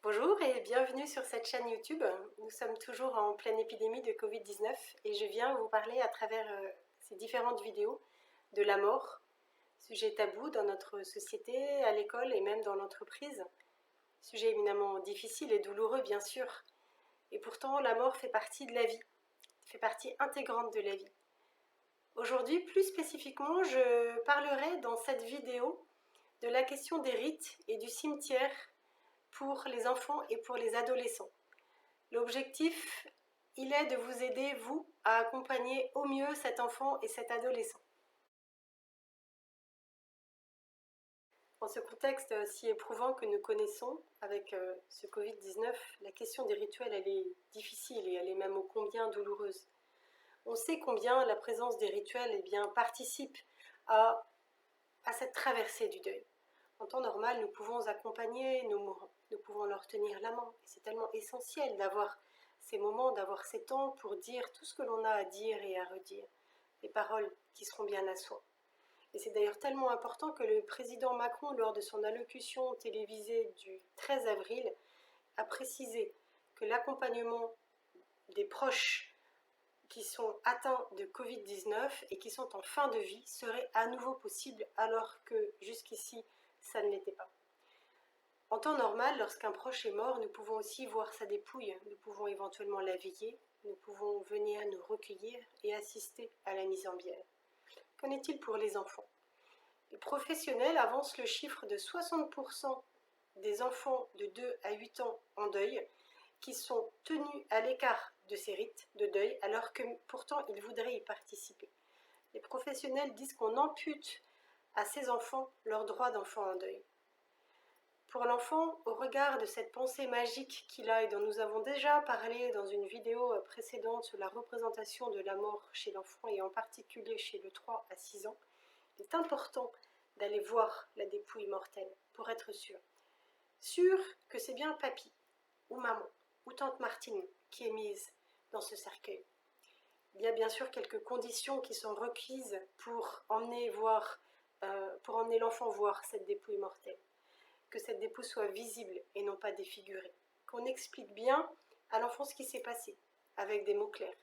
Bonjour et bienvenue sur cette chaîne YouTube. Nous sommes toujours en pleine épidémie de Covid-19 et je viens vous parler à travers ces différentes vidéos de la mort, sujet tabou dans notre société, à l'école et même dans l'entreprise. Sujet éminemment difficile et douloureux bien sûr. Et pourtant la mort fait partie de la vie, fait partie intégrante de la vie. Aujourd'hui, plus spécifiquement, je parlerai dans cette vidéo de la question des rites et du cimetière pour les enfants et pour les adolescents. L'objectif, il est de vous aider, vous, à accompagner au mieux cet enfant et cet adolescent. Dans ce contexte si éprouvant que nous connaissons avec ce Covid-19, la question des rituels, elle est difficile et elle est même ô combien douloureuse. On sait combien la présence des rituels participe à cette traversée du deuil. En temps normal, nous pouvons accompagner nos mourants, nous pouvons leur tenir la main. C'est tellement essentiel d'avoir ces moments, d'avoir ces temps pour dire tout ce que l'on a à dire et à redire, les paroles qui seront bien à soi. Et c'est d'ailleurs tellement important que le président Macron, lors de son allocution télévisée du 13 avril, a précisé que l'accompagnement des proches qui sont atteints de Covid-19 et qui sont en fin de vie serait à nouveau possible alors que jusqu'ici, ça ne l'était pas. En temps normal, lorsqu'un proche est mort, nous pouvons aussi voir sa dépouille, nous pouvons éventuellement la veiller, nous pouvons venir nous recueillir et assister à la mise en bière. Qu'en est-il pour les enfants? Les professionnels avancent le chiffre de 60% des enfants de 2 à 8 ans en deuil qui sont tenus à l'écart de ces rites de deuil alors que pourtant ils voudraient y participer. Les professionnels disent qu'on ampute à ces enfants leur droit d'enfant en deuil. Pour l'enfant, au regard de cette pensée magique qu'il a et dont nous avons déjà parlé dans une vidéo précédente sur la représentation de la mort chez l'enfant et en particulier chez le 3 à 6 ans, il est important d'aller voir la dépouille mortelle pour être sûr. Sûr que c'est bien papy ou maman ou tante Martine qui est mise dans ce cercueil. Il y a bien sûr quelques conditions qui sont requises pour emmener l'enfant voir cette dépouille mortelle. Que cette dépouille soit visible et non pas défigurée. Qu'on explique bien à l'enfant ce qui s'est passé, avec des mots clairs.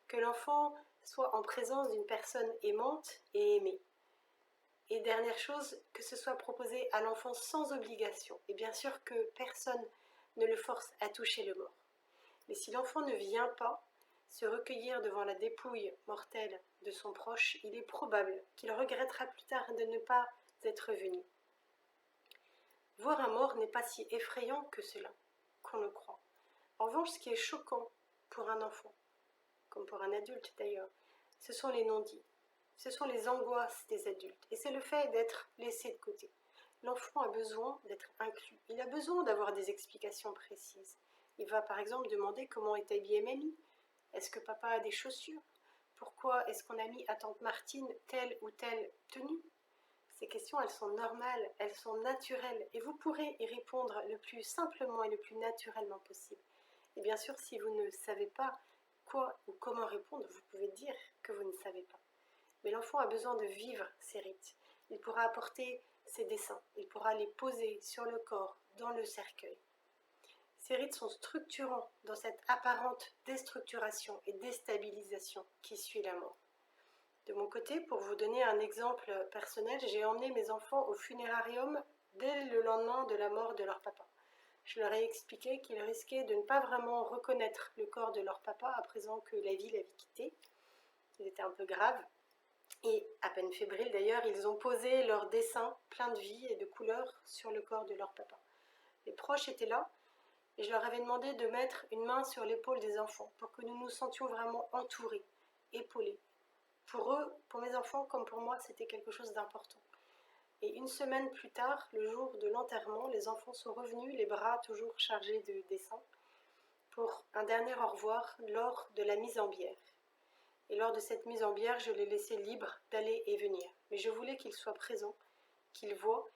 Que l'enfant soit en présence d'une personne aimante et aimée. Et dernière chose, que ce soit proposé à l'enfant sans obligation. Et bien sûr que personne ne le force à toucher le mort. Mais si l'enfant ne vient pas se recueillir devant la dépouille mortelle de son proche, il est probable qu'il regrettera plus tard de ne pas être venu. Voir un mort n'est pas si effrayant que cela, qu'on le croit. En revanche, ce qui est choquant pour un enfant, comme pour un adulte d'ailleurs, ce sont les non-dits. Ce sont les angoisses des adultes. Et c'est le fait d'être laissé de côté. L'enfant a besoin d'être inclus. Il a besoin d'avoir des explications précises. Il va par exemple demander comment est habillée mamie. Est-ce que papa a des chaussures? Pourquoi est-ce qu'on a mis à tante Martine telle ou telle tenue? Ces questions, elles sont normales, elles sont naturelles et vous pourrez y répondre le plus simplement et le plus naturellement possible. Et bien sûr, si vous ne savez pas quoi ou comment répondre, vous pouvez dire que vous ne savez pas. Mais l'enfant a besoin de vivre ces rites. Il pourra apporter ses dessins, il pourra les poser sur le corps, dans le cercueil. Ces rites sont structurants dans cette apparente déstructuration et déstabilisation qui suit la mort. De mon côté, pour vous donner un exemple personnel, j'ai emmené mes enfants au funérarium dès le lendemain de la mort de leur papa. Je leur ai expliqué qu'ils risquaient de ne pas vraiment reconnaître le corps de leur papa à présent que la vie l'avait quitté. Il était un peu grave. Et à peine fébriles d'ailleurs, ils ont posé leurs dessins pleins de vie et de couleurs sur le corps de leur papa. Les proches étaient là et je leur avais demandé de mettre une main sur l'épaule des enfants pour que nous nous sentions vraiment entourés, épaulés. Pour eux, pour mes enfants comme pour moi, c'était quelque chose d'important. Et une semaine plus tard, le jour de l'enterrement, les enfants sont revenus, les bras toujours chargés de dessins, pour un dernier au revoir lors de la mise en bière. Et lors de cette mise en bière, je les laissais libres d'aller et venir. Mais je voulais qu'ils soient présents, qu'ils voient,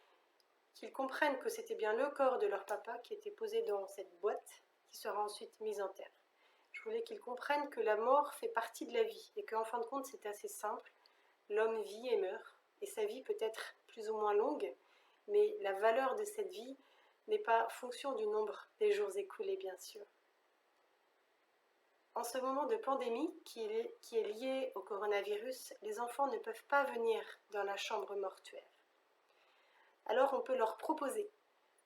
qu'ils comprennent que c'était bien le corps de leur papa qui était posé dans cette boîte, qui sera ensuite mise en terre. Je voulais qu'ils comprennent que la mort fait partie de la vie et qu'en fin de compte, c'est assez simple. L'homme vit et meurt, et sa vie peut être plus ou moins longue, mais la valeur de cette vie n'est pas fonction du nombre des jours écoulés, bien sûr. En ce moment de pandémie qui est lié au coronavirus, les enfants ne peuvent pas venir dans la chambre mortuaire. Alors on peut leur proposer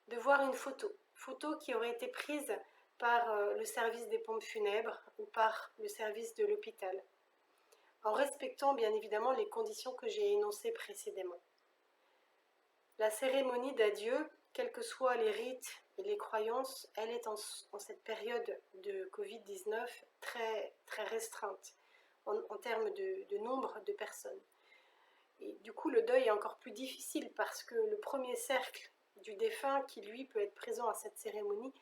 de voir une photo qui aurait été prise par le service des pompes funèbres ou par le service de l'hôpital, en respectant bien évidemment les conditions que j'ai énoncées précédemment. La cérémonie d'adieu, quels que soient les rites et les croyances, elle est en cette période de Covid-19 très, très restreinte en termes de nombre de personnes. Et du coup, le deuil est encore plus difficile parce que le premier cercle du défunt, qui lui peut être présent à cette cérémonie,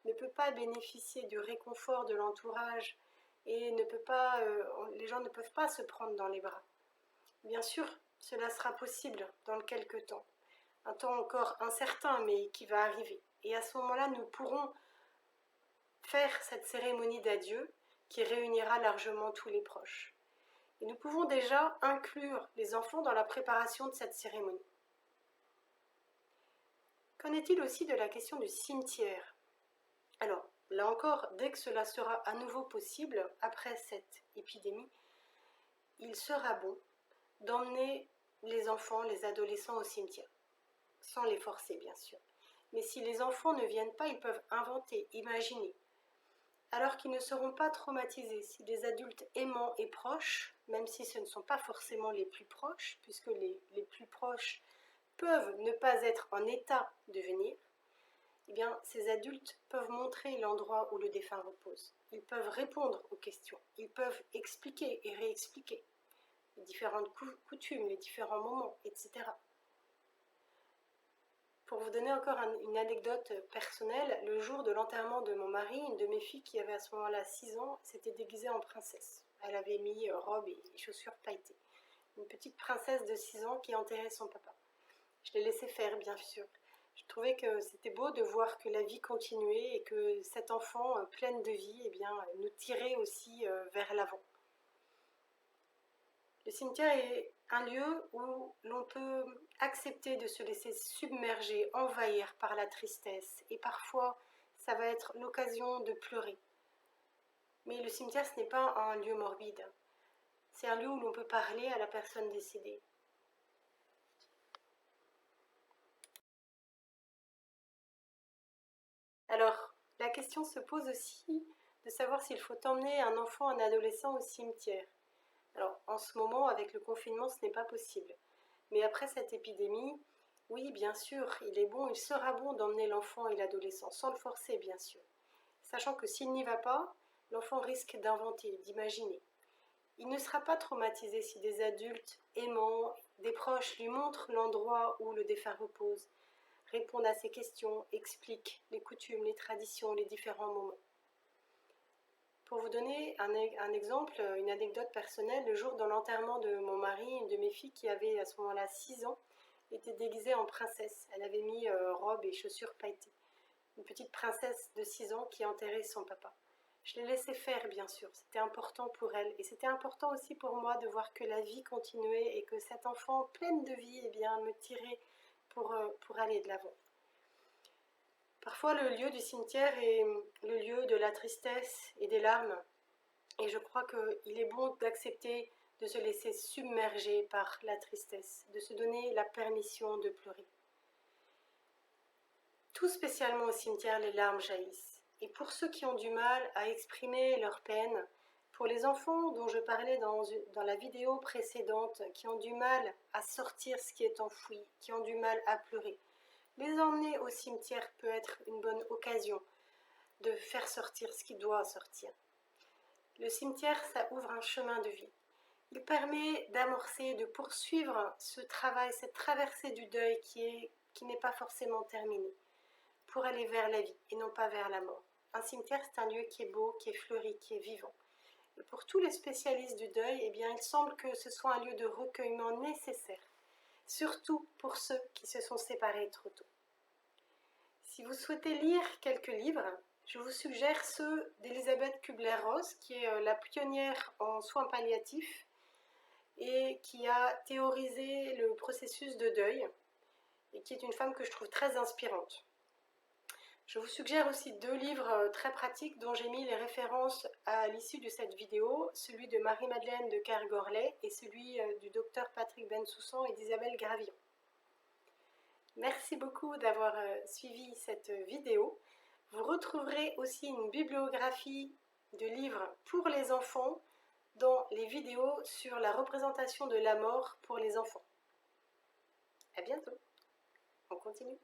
ne peut pas bénéficier du réconfort de l'entourage et les gens ne peuvent pas se prendre dans les bras. Bien sûr, cela sera possible dans quelques temps. Un temps encore incertain, mais qui va arriver. Et à ce moment-là, nous pourrons faire cette cérémonie d'adieu qui réunira largement tous les proches. Et nous pouvons déjà inclure les enfants dans la préparation de cette cérémonie. Qu'en est-il aussi de la question du cimetière? Alors, là encore, dès que cela sera à nouveau possible, après cette épidémie, il sera bon d'emmener les enfants, les adolescents au cimetière. Sans les forcer, bien sûr. Mais si les enfants ne viennent pas, ils peuvent inventer, imaginer. Alors qu'ils ne seront pas traumatisés, si des adultes aimants et proches, même si ce ne sont pas forcément les plus proches, puisque les plus proches peuvent ne pas être en état de venir, eh bien, ces adultes peuvent montrer l'endroit où le défunt repose. Ils peuvent répondre aux questions. Ils peuvent expliquer et réexpliquer les différentes coutumes, les différents moments, etc. Pour vous donner encore une anecdote personnelle, le jour de l'enterrement de mon mari, une de mes filles qui avait à ce moment-là 6 ans, s'était déguisée en princesse. Elle avait mis robe et chaussures pailletées. Une petite princesse de 6 ans qui enterrait son papa. Je l'ai laissé faire, bien sûr. Je trouvais que c'était beau de voir que la vie continuait et que cet enfant, pleine de vie, eh bien, nous tirait aussi vers l'avant. Le cimetière est un lieu où l'on peut accepter de se laisser submerger, envahir par la tristesse. Et parfois, ça va être l'occasion de pleurer. Mais le cimetière, ce n'est pas un lieu morbide. C'est un lieu où l'on peut parler à la personne décédée. Alors, la question se pose aussi de savoir s'il faut emmener un enfant, un adolescent au cimetière. Alors, en ce moment, avec le confinement, ce n'est pas possible. Mais après cette épidémie, oui, bien sûr, il sera bon d'emmener l'enfant et l'adolescent, sans le forcer, bien sûr. Sachant que s'il n'y va pas, l'enfant risque d'inventer, d'imaginer. Il ne sera pas traumatisé si des adultes aimants, des proches lui montrent l'endroit où le défunt repose, répondent à ses questions, expliquent les coutumes, les traditions, les différents moments. Pour vous donner un exemple, une anecdote personnelle, le jour de l'enterrement de mon mari, une de mes filles qui avait à ce moment-là 6 ans, était déguisée en princesse. Elle avait mis robe et chaussures pailletées. Une petite princesse de 6 ans qui enterrait son papa. Je l'ai laissé faire, bien sûr, c'était important pour elle. Et c'était important aussi pour moi de voir que la vie continuait et que cet enfant, pleine de vie, eh bien, me tirait pour aller de l'avant. Parfois, le lieu du cimetière est le lieu de la tristesse et des larmes. Et je crois qu'il est bon d'accepter de se laisser submerger par la tristesse, de se donner la permission de pleurer. Tout spécialement au cimetière, les larmes jaillissent. Et pour ceux qui ont du mal à exprimer leur peine, pour les enfants dont je parlais dans la vidéo précédente, qui ont du mal à sortir ce qui est enfoui, qui ont du mal à pleurer, les emmener au cimetière peut être une bonne occasion de faire sortir ce qui doit sortir. Le cimetière, ça ouvre un chemin de vie. Il permet d'amorcer, de poursuivre ce travail, cette traversée du deuil qui n'est pas forcément terminée, pour aller vers la vie et non pas vers la mort. Un cimetière, c'est un lieu qui est beau, qui est fleuri, qui est vivant. Et pour tous les spécialistes du deuil, eh bien, il semble que ce soit un lieu de recueillement nécessaire, surtout pour ceux qui se sont séparés trop tôt. Si vous souhaitez lire quelques livres, je vous suggère ceux d'Elisabeth Kubler-Ross, qui est la pionnière en soins palliatifs et qui a théorisé le processus de deuil et qui est une femme que je trouve très inspirante. Je vous suggère aussi 2 livres très pratiques dont j'ai mis les références à l'issue de cette vidéo, celui de Marie-Madeleine de Kergorlay et celui du docteur Patrick Bensoussan et d'Isabelle Gravillon. Merci beaucoup d'avoir suivi cette vidéo. Vous retrouverez aussi une bibliographie de livres pour les enfants dans les vidéos sur la représentation de la mort pour les enfants. À bientôt, on continue.